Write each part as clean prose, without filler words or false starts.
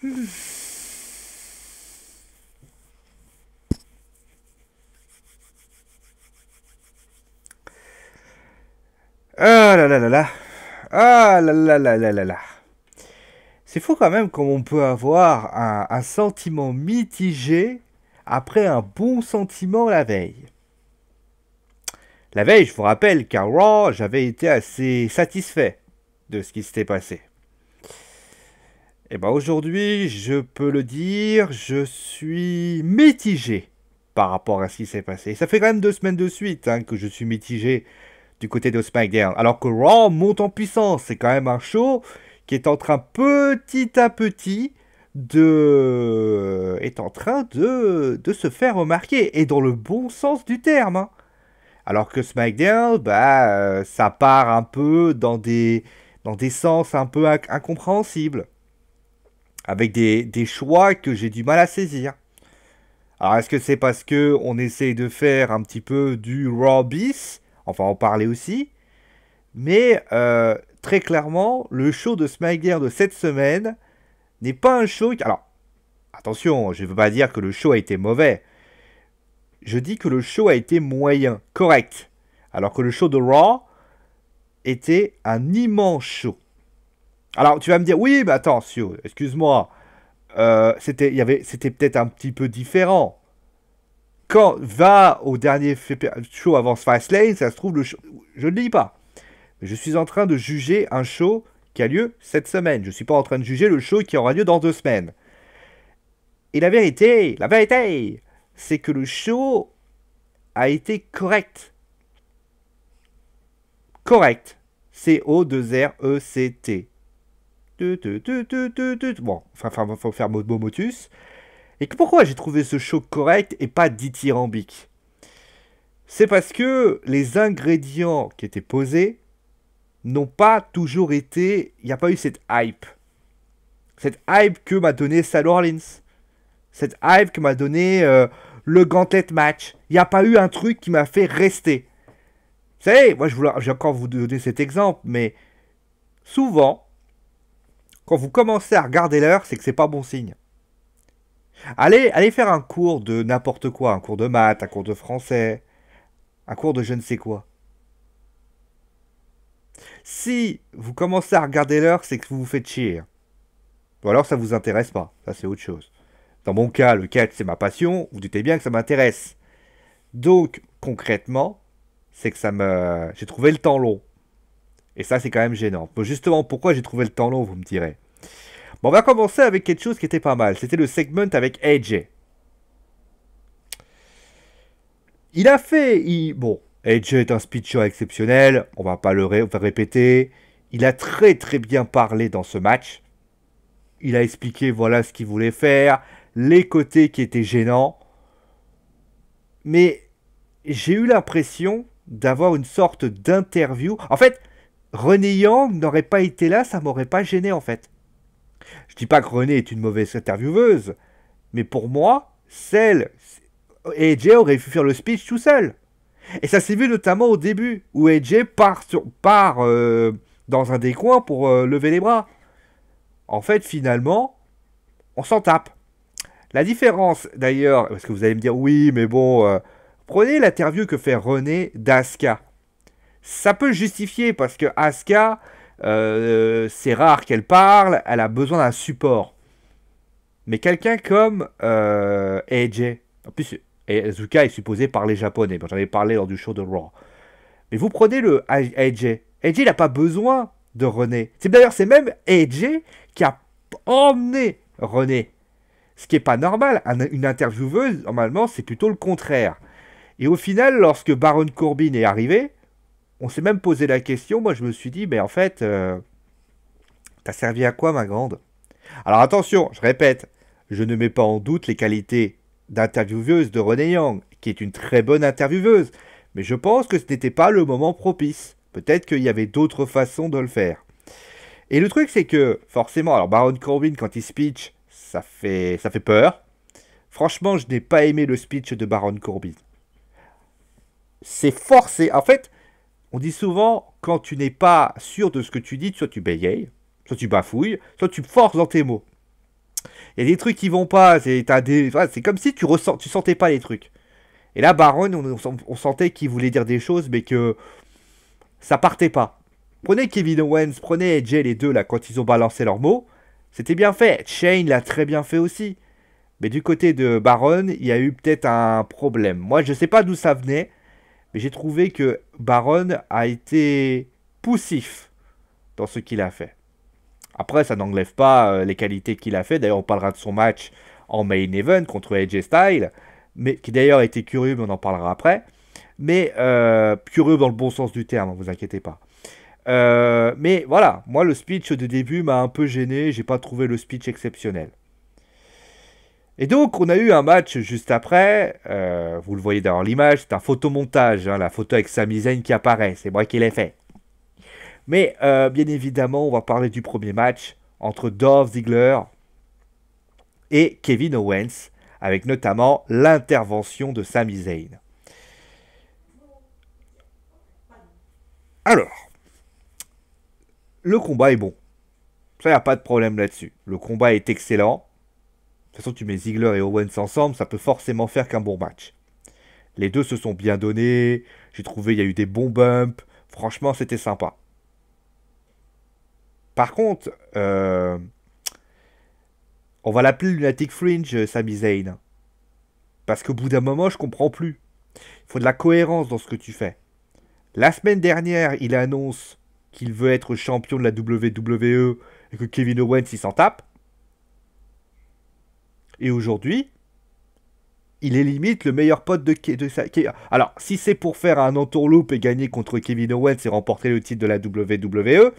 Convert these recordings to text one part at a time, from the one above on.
Ah là là là là. Ah là là là là là là. C'est fou quand même comme on peut avoir un sentiment mitigé après un bon sentiment la veille. La veille, je vous rappelle qu'à Raw, j'avais été assez satisfait de ce qui s'était passé. Et ben aujourd'hui, je peux le dire, je suis mitigé par rapport à ce qui s'est passé. Ça fait quand même 2 semaines de suite que je suis mitigé du côté de SmackDown. Alors que Raw monte en puissance. C'est quand même un show qui est en train petit à petit de se faire remarquer. Et dans le bon sens du terme. Alors que SmackDown, ça part un peu dans des sens un peu incompréhensibles. Avec des choix que j'ai du mal à saisir. Alors est-ce que c'est parce que on essaye de faire un petit peu du Raw bis? Enfin en parler aussi. Mais très clairement, le show de SmackDown de cette semaine n'est pas un show... Alors, attention, je ne veux pas dire que le show a été mauvais. Je dis que le show a été moyen, correct. Alors que le show de Raw était un immense show. Alors, tu vas me dire, oui, mais attention, excuse-moi. C'était peut-être un petit peu différent. Quand va au dernier show avant Fastlane, ça se trouve, le show, je ne le dis pas. Mais je suis en train de juger un show qui a lieu cette semaine. Je ne suis pas en train de juger le show qui aura lieu dans 2 semaines. Et la vérité, c'est que le show a été correct. Correct. C-O-2-R-E-C-T. Bon, enfin, faut faire mot motus. Et pourquoi j'ai trouvé ce show correct et pas dithyrambique? C'est parce que les ingrédients qui étaient posés n'ont pas toujours été... Il n'y a pas eu cette hype. Cette hype que m'a donné Seth Rollins. Cette hype que m'a donné le Gauntlet match. Il n'y a pas eu un truc qui m'a fait rester. Vous savez, moi j'ai encore vous donner cet exemple, mais souvent, quand vous commencez à regarder l'heure, c'est que c'est pas bon signe. Allez faire un cours de n'importe quoi, un cours de maths, un cours de français, un cours de je ne sais quoi. Si vous commencez à regarder l'heure, c'est que vous vous faites chier. Ou alors ça vous intéresse pas, ça c'est autre chose. Dans mon cas, le catch c'est ma passion, vous doutez bien que ça m'intéresse. Donc, concrètement, c'est que j'ai trouvé le temps long. Et ça c'est quand même gênant. Bon, justement, pourquoi j'ai trouvé le temps long, vous me direz. Bon, on va commencer avec quelque chose qui était pas mal. C'était le segment avec AJ. Bon, AJ est un speecher exceptionnel, on va pas le répéter. Il a très très bien parlé dans ce match. Il a expliqué voilà ce qu'il voulait faire, les côtés qui étaient gênants. Mais j'ai eu l'impression d'avoir une sorte d'interview. En fait, Renee Young n'aurait pas été là, ça m'aurait pas gêné en fait. Je dis pas que Renee est une mauvaise intervieweuse, mais pour moi, AJ aurait pu faire le speech tout seul. Et ça s'est vu notamment au début, où AJ part dans un des coins pour lever les bras. En fait, finalement, on s'en tape. La différence, d'ailleurs, parce que vous allez me dire, oui, mais bon, prenez l'interview que fait René d'Asuka. Ça peut justifier, parce que Asuka, c'est rare qu'elle parle, elle a besoin d'un support. Mais quelqu'un comme AJ, en plus, Asuka est supposé parler japonais, j'en avais parlé lors du show de Raw. Mais vous prenez le AJ, AJ n'a pas besoin de René. C'est même AJ qui a emmené René. Ce qui n'est pas normal. Une intervieweuse, normalement, c'est plutôt le contraire. Et au final, lorsque Baron Corbin est arrivé, on s'est même posé la question. Moi, je me suis dit, mais en fait, t'as servi à quoi, ma grande? Alors attention, je répète, je ne mets pas en doute les qualités d'intervieweuse de Renee Young, qui est une très bonne intervieweuse. Mais je pense que ce n'était pas le moment propice. Peut-être qu'il y avait d'autres façons de le faire. Et le truc, c'est que, forcément, alors Baron Corbin, quand il speech, ça fait peur. Franchement, je n'ai pas aimé le speech de Baron Corbin. C'est forcé. En fait, on dit souvent, quand tu n'es pas sûr de ce que tu dis, soit tu bégayes, soit tu bafouilles, soit tu forces dans tes mots. Il y a des trucs qui vont pas. C'est comme si tu sentais pas les trucs. Et là, Baron, on sentait qu'il voulait dire des choses, mais que ça partait pas. Prenez Kevin Owens, prenez AJ, les deux, là, quand ils ont balancé leurs mots. C'était bien fait. Shane l'a très bien fait aussi. Mais du côté de Baron, il y a eu peut-être un problème. Moi, je sais pas d'où ça venait, mais j'ai trouvé que Baron a été poussif dans ce qu'il a fait. Après, ça n'enlève pas les qualités qu'il a fait. D'ailleurs, on parlera de son match en main event contre AJ Styles, mais qui d'ailleurs a été curieux, mais on en parlera après. Mais curieux dans le bon sens du terme, ne vous inquiétez pas. Mais voilà, moi le speech de début m'a un peu gêné, j'ai pas trouvé le speech exceptionnel. Et donc on a eu un match juste après, vous le voyez dans l'image, c'est un photomontage, hein, la photo avec Sami Zayn qui apparaît, c'est moi qui l'ai fait. Mais bien évidemment on va parler du premier match entre Dolph Ziggler et Kevin Owens, avec notamment l'intervention de Sami Zayn. Alors, le combat est bon. Ça, il n'y a pas de problème là-dessus. Le combat est excellent. De toute façon, tu mets Ziggler et Owens ensemble, ça peut forcément faire qu'un bon match. Les deux se sont bien donnés. J'ai trouvé, il y a eu des bons bumps. Franchement, c'était sympa. Par contre, on va l'appeler Lunatic Fringe, Sami Zayn. Parce qu'au bout d'un moment, je comprends plus. Il faut de la cohérence dans ce que tu fais. La semaine dernière, il annonce qu'il veut être champion de la WWE et que Kevin Owens il s'en tape. Et aujourd'hui, il est limite le meilleur pote Alors, si c'est pour faire un entourloupe et gagner contre Kevin Owens et remporter le titre de la WWE,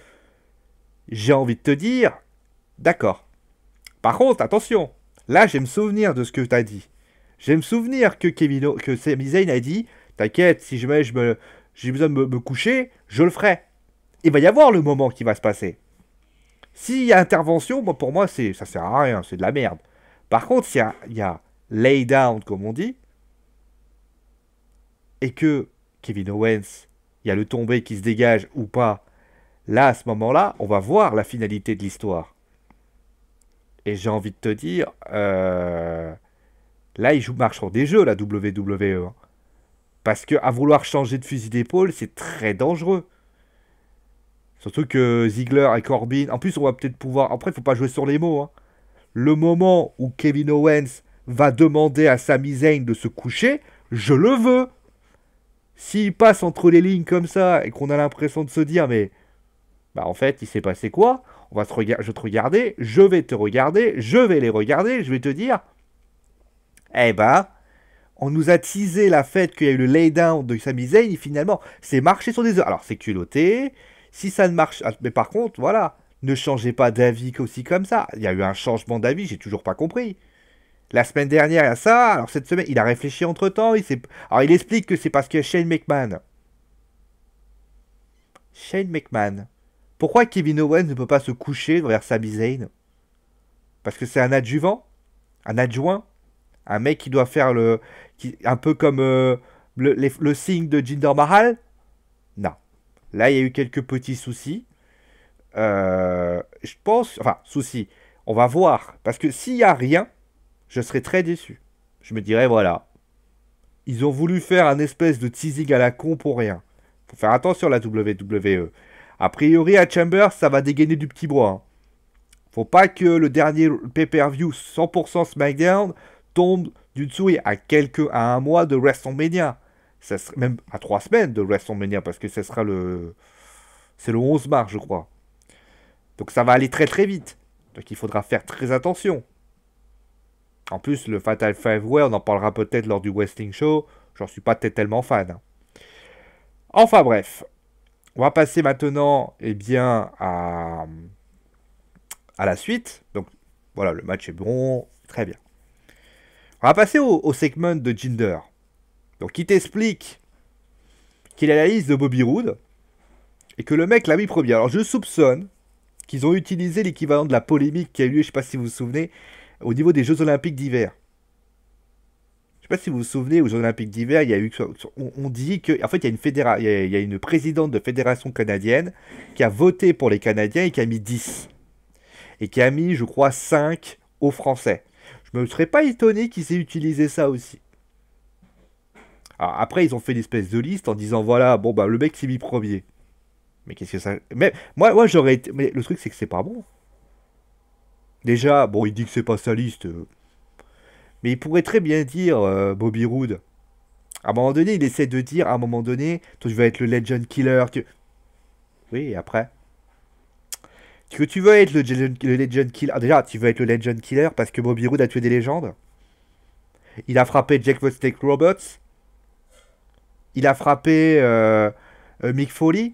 j'ai envie de te dire, d'accord. Par contre, attention, là, je vais me souvenir de ce que tu as dit. Je vais me souvenir que Sami Zayn a dit, t'inquiète, si jamais j'ai besoin de me coucher, je le ferai. Il va y avoir le moment qui va se passer. S'il y a intervention, pour moi, ça sert à rien, c'est de la merde. Par contre, s'il y a lay down, comme on dit, et que Kevin Owens, il y a le tombé qui se dégage ou pas, là, à ce moment-là, on va voir la finalité de l'histoire. Et j'ai envie de te dire, là, il marche sur des jeux, la WWE. Hein. Parce que à vouloir changer de fusil d'épaule, c'est très dangereux. Surtout que Ziggler et Corbin... En plus, on va peut-être pouvoir... Après, il ne faut pas jouer sur les mots. Hein. Le moment où Kevin Owens va demander à Sami Zayn de se coucher, je le veux. S'il passe entre les lignes comme ça et qu'on a l'impression de se dire, mais... Bah en fait, il s'est passé quoi? Je vais te regarder, je vais te regarder, je vais les regarder, je vais te dire... Eh ben... On nous a teasé la fête qu'il y a eu le lay-down de Sami Zayn et finalement, c'est marché sur des œufs. Alors, c'est culotté... Si ça ne marche... Mais par contre, voilà, ne changez pas d'avis aussi comme ça. Il y a eu un changement d'avis, j'ai toujours pas compris. La semaine dernière, il y a ça. Alors cette semaine, il a réfléchi entre-temps. Alors il explique que c'est parce qu'il y a Shane McMahon. Shane McMahon. Pourquoi Kevin Owens ne peut pas se coucher vers Sami Zayn? Parce que c'est un adjuvant? Un adjoint? Un mec qui doit faire un peu comme le signe de Jinder Mahal? Non. Là, il y a eu quelques petits soucis. Je pense... Enfin, soucis. On va voir. Parce que s'il n'y a rien, je serais très déçu. Je me dirais, voilà. Ils ont voulu faire un espèce de teasing à la con pour rien. Faut faire attention à la WWE. A priori, à Chambers, ça va dégainer du petit bois. Hein. Faut pas que le dernier pay-per-view 100% SmackDown tombe du dessous à un mois de WrestleMania. Ça serait même à 3 semaines de WrestleMania, parce que ce sera c'est le 11 mars, je crois. Donc ça va aller très très vite. Donc il faudra faire très attention. En plus, le Fatal 5-Way, on en parlera peut-être lors du Wrestling Show. J'en suis pas tellement fan. Hein. Enfin bref. On va passer maintenant à la suite. Donc voilà, le match est bon. Très bien. On va passer au segment de Jinder. Donc, il t'explique qu'il a la liste de Bobby Roode et que le mec l'a mis premier. Alors, je soupçonne qu'ils ont utilisé l'équivalent de la polémique qui a eu lieu, je ne sais pas si vous vous souvenez, au niveau des Jeux Olympiques d'hiver. Je ne sais pas si vous vous souvenez, aux Jeux Olympiques d'hiver, il y a eu, on dit que, en fait, il y a une présidente de fédération canadienne qui a voté pour les Canadiens et qui a mis 10. Et qui a mis, je crois, 5 aux Français. Je me serais pas étonné qu'ils aient utilisé ça aussi. Alors après, ils ont fait une espèce de liste en disant voilà, bon bah le mec s'est mis premier. Mais qu'est-ce que ça. Mais moi j'aurais été. Mais le truc c'est que c'est pas bon. Déjà, bon, il dit que c'est pas sa liste. Mais il pourrait très bien dire Bobby Roode. À un moment donné, il essaie de dire à un moment donné, toi tu vas être le Legend Killer. Oui, et après. Que tu veux être le Legend Killer. Ah, déjà, tu veux être le Legend Killer parce que Bobby Roode a tué des légendes. Il a frappé Jake the Snake Roberts. Il a frappé Mick Foley.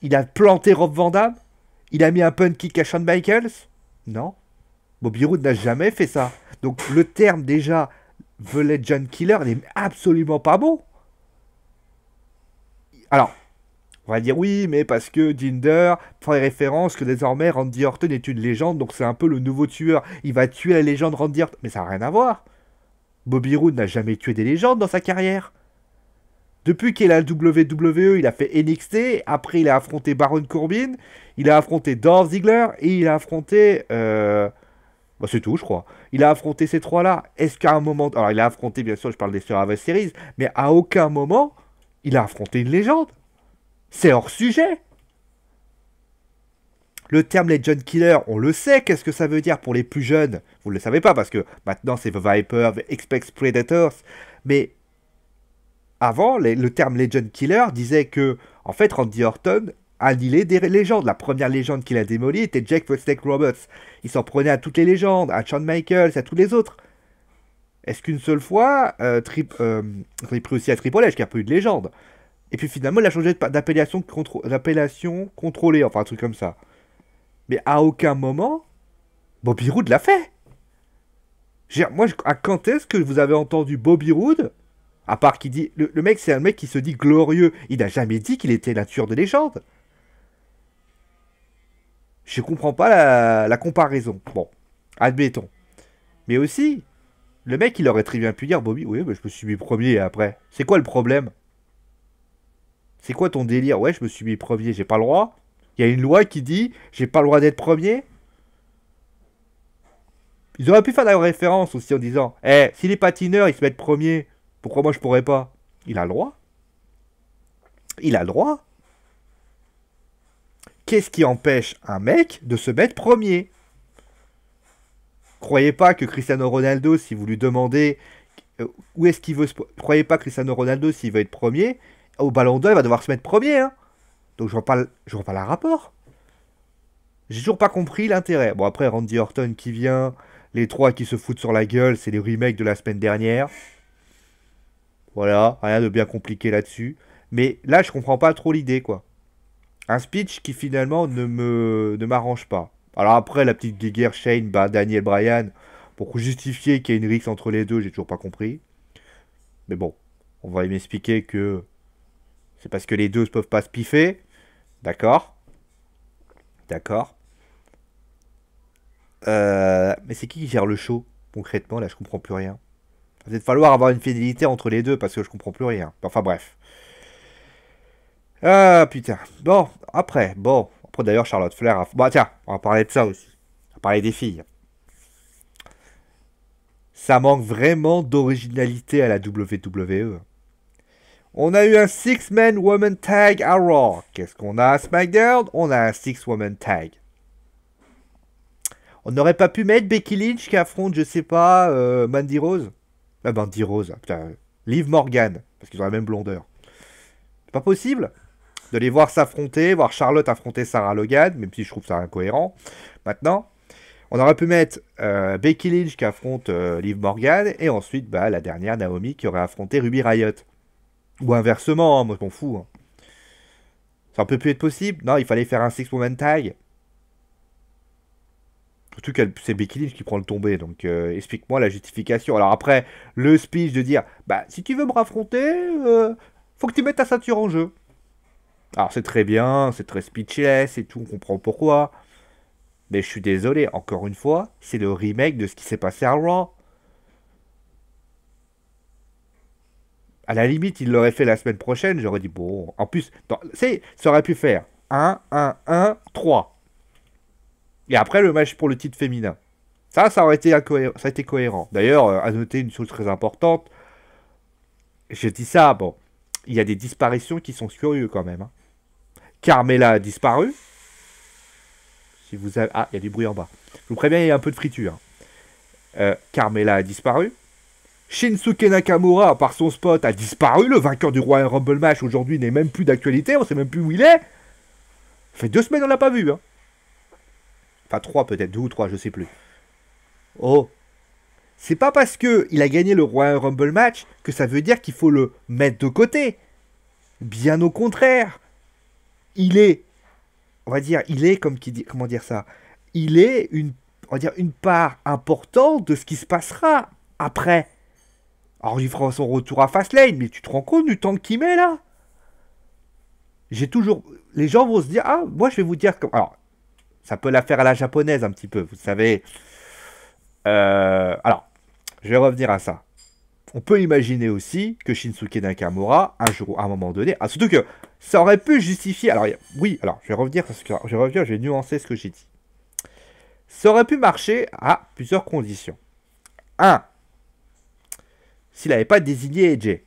Il a planté Rob Van Dam. Il a mis un punt kick à Shawn Michaels. Non. Bobby Roode n'a jamais fait ça. Donc le terme déjà The Legend Killer n'est absolument pas bon. Alors, on va dire oui, mais parce que Jinder fait référence que désormais Randy Orton est une légende, donc c'est un peu le nouveau tueur. Il va tuer la légende Randy Orton. Mais ça n'a rien à voir. Bobby Roode n'a jamais tué des légendes dans sa carrière. Depuis qu'il a la WWE, il a fait NXT, après il a affronté Baron Corbin, il a affronté Dolph Ziggler et il a affronté... Bah c'est tout, je crois. Il a affronté ces trois-là. Est-ce qu'à un moment... Alors il a affronté, bien sûr, je parle des Survivor Series, mais à aucun moment, il a affronté une légende. C'est hors sujet. Le terme Legend Killer, on le sait, qu'est-ce que ça veut dire pour les plus jeunes. Vous ne le savez pas, parce que maintenant c'est The Viper, The Apex Predators, mais... Avant, le terme Legend Killer disait que, en fait, Randy Orton annihilait des légendes. La première légende qu'il a démolie était Jake the Snake Roberts. Il s'en prenait à toutes les légendes, à Shawn Michaels, à tous les autres. Est-ce qu'une seule fois, il est pris aussi à Triple H, qui a pas eu de légende. Et puis finalement, il a changé d'appellation contrôlée, enfin un truc comme ça. Mais à aucun moment, Bobby Roode l'a fait. Moi, à quand est-ce que vous avez entendu Bobby Roode? À part qu'il dit... Le mec, c'est un mec qui se dit glorieux. Il n'a jamais dit qu'il était la tueur de légende. Je comprends pas la comparaison. Bon, admettons. Mais aussi, le mec, il aurait très bien pu dire, Bobby, oui, mais je me suis mis premier après. C'est quoi le problème? C'est quoi ton délire? Ouais, je me suis mis premier, j'ai pas le droit. Il y a une loi qui dit, j'ai pas le droit d'être premier. Ils auraient pu faire la référence aussi en disant, eh, si les patineurs, ils se mettent premier... Pourquoi moi je pourrais pas? Il a le droit. Il a le droit. Qu'est-ce qui empêche un mec de se mettre premier? Croyez pas que Cristiano Ronaldo, si vous lui demandez où est-ce qu'il veut croyez pas que Cristiano Ronaldo, s'il veut être premier, au Ballon d'Or, il va devoir se mettre premier. Hein. Donc je vois pas le rapport. J'ai toujours pas compris l'intérêt. Bon après, Randy Orton qui vient, les trois qui se foutent sur la gueule, c'est les remakes de la semaine dernière. Voilà, rien de bien compliqué là-dessus. Mais là, je comprends pas trop l'idée, quoi. Un speech qui finalement ne m'arrange pas. Alors après, la petite guéguerre Shane, Daniel Bryan, pour justifier qu'il y a une rixe entre les deux, j'ai toujours pas compris. Mais bon, on va m'expliquer que c'est parce que les deux ne peuvent pas se piffer. D'accord. D'accord. Mais c'est qui gère le show, concrètement? Là, je comprends plus rien. Il va peut-être falloir avoir une fidélité entre les deux parce que je comprends plus rien. Enfin bref. Ah putain. Bon. Après d'ailleurs, Charlotte Flair a... Bah tiens, on va parler de ça aussi. On va parler des filles. Ça manque vraiment d'originalité à la WWE. On a eu un Six-Man Woman Tag à Raw. Qu'est-ce qu'on a à SmackDown? On a un Six-Woman Tag. On n'aurait pas pu mettre Becky Lynch qui affronte, je sais pas, Mandy Rose? Mandy Rose, putain. Liv Morgan, parce qu'ils ont la même blondeur. C'est pas possible de les voir s'affronter, voir Charlotte affronter Sarah Logan, même si je trouve ça incohérent. Maintenant, on aurait pu mettre Becky Lynch qui affronte Liv Morgan, et ensuite la dernière, Naomi, qui aurait affronté Ruby Riott. Ou inversement, hein, moi je m'en fous. Hein. Ça ne peut plus être possible. Non, il fallait faire un six-woman tag. Surtout que c'est Becky Lynch qui prend le tombé, donc explique-moi la justification. Alors après, le speech de dire, si tu veux me raffronter, faut que tu mettes ta ceinture en jeu. Alors c'est très bien, c'est très speechless et tout, on comprend pourquoi. Mais je suis désolé, encore une fois, c'est le remake de ce qui s'est passé à Raw. À la limite, il l'aurait fait la semaine prochaine, j'aurais dit, bon, en plus, ça aurait pu faire 1, 1, 1, 3. Et après, le match pour le titre féminin. Ça aurait été ça a été cohérent. D'ailleurs, à noter une chose très importante, je dis ça, bon, il y a des disparitions qui sont curieuses quand même. Hein. Carmella a disparu. Si vous avez... Ah, il y a du bruit en bas. Je vous préviens, il y a un peu de friture. Carmella a disparu. Shinsuke Nakamura, par son spot, a disparu. Le vainqueur du Royal Rumble match aujourd'hui n'est même plus d'actualité. On sait même plus où il est. Ça fait 2 semaines on l'a pas vu. Hein. Enfin 3 peut-être, 2 ou 3, je sais plus. Oh. C'est pas parce que il a gagné le Royal Rumble match que ça veut dire qu'il faut le mettre de côté. Bien au contraire. Il est, on va dire, il est comme qui dit, comment dire ça. Il est on va dire une part importante de ce qui se passera après. Alors il fera son retour à Fastlane, mais tu te rends compte du temps qu'il met là? J'ai toujours, les gens vont se dire, ah, moi je vais vous dire comme, alors ça peut la faire à la japonaise un petit peu, vous savez. Alors, je vais revenir à ça. On peut imaginer aussi que Shinsuke Nakamura, un jour, à un moment donné, surtout que ça aurait pu justifier. Alors, oui, alors, je vais revenir parce que je vais nuancer ce que j'ai dit. Ça aurait pu marcher à plusieurs conditions. 1. S'il n'avait pas désigné AJ,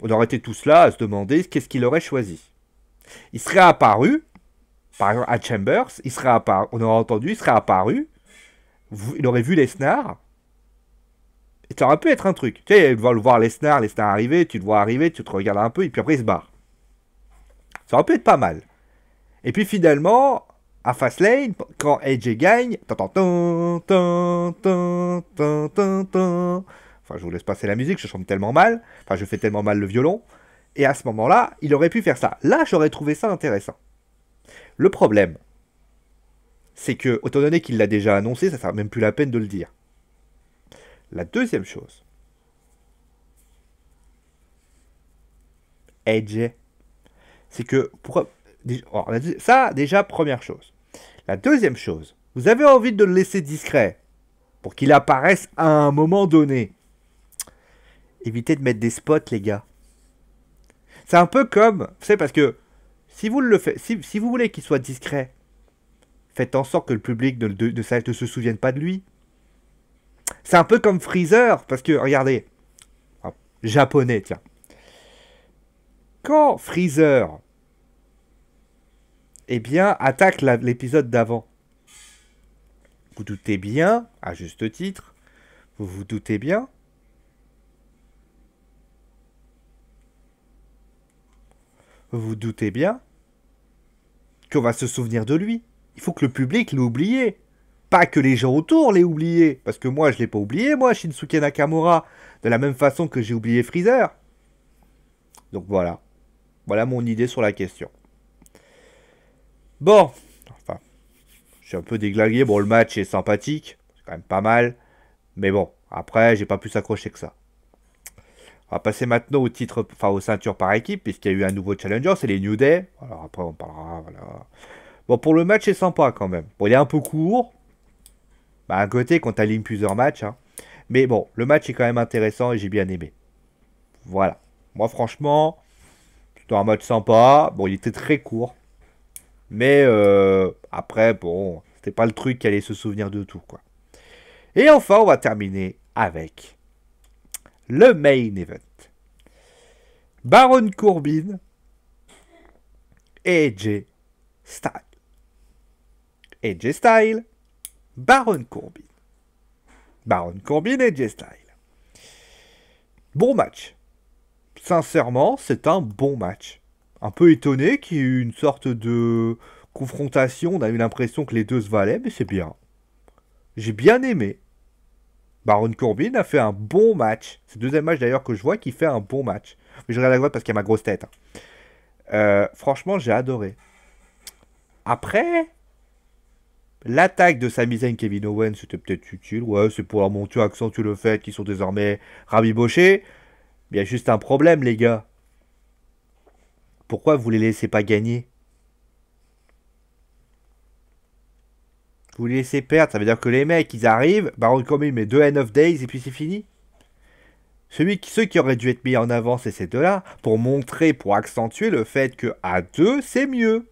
on aurait été tous là à se demander qu'est-ce qu'il aurait choisi. Il serait apparu, par exemple à Chambers, il serait apparu, on aurait entendu, il serait apparu, il aurait vu Lesnar. Et ça aurait pu être un truc. Tu sais, le voir Lesnar arriver, tu le vois arriver, tu te regardes un peu, et puis après il se barre. Ça aurait pu être pas mal. Et puis finalement, à Fastlane, quand AJ gagne, enfin je vous laisse passer la musique, je chante tellement mal, enfin je fais tellement mal le violon, et à ce moment-là, il aurait pu faire ça. Là, j'aurais trouvé ça intéressant. Le problème, c'est que, étant donné qu'il l'a déjà annoncé, ça ne sert même plus la peine de le dire. La deuxième chose, AJ, c'est que, ça, déjà, première chose. La deuxième chose, vous avez envie de le laisser discret, pour qu'il apparaisse à un moment donné. Évitez de mettre des spots, les gars. C'est un peu comme, vous savez, parce que, si vous le faites, si vous voulez qu'il soit discret, faites en sorte que le public ne se souvienne pas de lui. C'est un peu comme Freezer, parce que, regardez, japonais, tiens. Quand Freezer, eh bien, attaque l'épisode d'avant, vous doutez bien, à juste titre, vous vous doutez bien qu'on va se souvenir de lui. Il faut que le public l'ait oublié. Pas que les gens autour l'aient oublié. Parce que moi, je l'ai pas oublié, moi, Shinsuke Nakamura. De la même façon que j'ai oublié Freezer. Donc voilà. Voilà mon idée sur la question. Bon. Enfin, je suis un peu déglingué. Bon, le match est sympathique. C'est quand même pas mal. Mais bon, après, j'ai pas pu s'accrocher que ça. On va passer maintenant au titre, enfin aux ceintures par équipe, puisqu'il y a eu un nouveau challenger, c'est les New Day. Alors après, on parlera, voilà. Bon, pour le match, c'est sympa quand même. Bon, il est un peu court. Bah, à côté, quand t'alignes plusieurs matchs. Hein. Mais bon, le match est quand même intéressant et j'ai bien aimé. Voilà. Moi, franchement, c'était un match sympa. Bon, il était très court. Mais après, bon, c'était pas le truc qui allait se souvenir de tout, quoi. Et enfin, on va terminer avec le main event. Baron Corbin et AJ Styles. AJ Styles, Baron Corbin. Baron Corbin et AJ Styles. Bon match. Sincèrement, c'est un bon match. Un peu étonné qu'il y ait eu une sorte de confrontation. On a eu l'impression que les deux se valaient, mais c'est bien. J'ai bien aimé. Baron Corbin a fait un bon match. C'est le deuxième match d'ailleurs que je vois qui fait un bon match. Mais je regarde la voix parce qu'il y a ma grosse tête. Franchement, j'ai adoré. Après, l'attaque de Sami Zayn et Kevin Owens, c'était peut-être utile. Ouais, c'est pour accentuer le fait qu'ils sont désormais rabibochés. Mais il y a juste un problème, les gars. Pourquoi vous les laissez pas gagner? Vous les laissez perdre, ça veut dire que les mecs, ils arrivent, Baron Corbin met 2 End of Days et puis c'est fini. Ceux qui auraient dû être mis en avant, c'est ces deux-là, pour montrer, pour accentuer le fait que à deux, c'est mieux.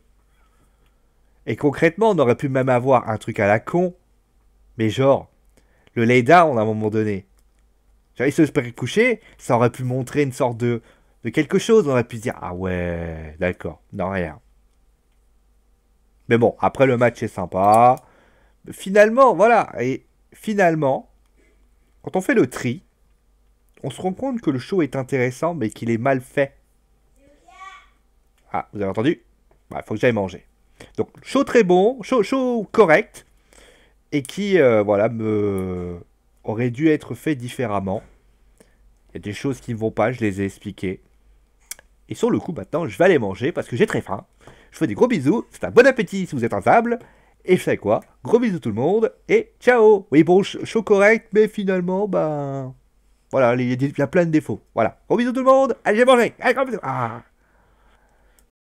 Et concrètement, on aurait pu même avoir un truc à la con, mais genre, le lay down à un moment donné. Tu vois, il se serait couché, ça aurait pu montrer une sorte de quelque chose. On aurait pu se dire, ah ouais, d'accord, non rien. Mais bon, après le match est sympa. Finalement, voilà. Et finalement, quand on fait le tri, on se rend compte que le show est intéressant, mais qu'il est mal fait. Ah, vous avez entendu? Il faut que j'aille manger. Donc, show très bon, show correct, et qui, voilà, aurait dû être fait différemment. Il y a des choses qui ne vont pas, je les ai expliquées. Et sur le coup, maintenant, je vais aller manger parce que j'ai très faim. Je vous fais des gros bisous, c'est un bon appétit si vous êtes en table. Et vous savez quoi? Gros bisous tout le monde, et ciao! Oui, bon, show correct, mais finalement, ben... Voilà, il y a plein de défauts. Voilà. Gros bisous tout le monde, allez, j'ai mangé! Allez, gros bisous! Ah.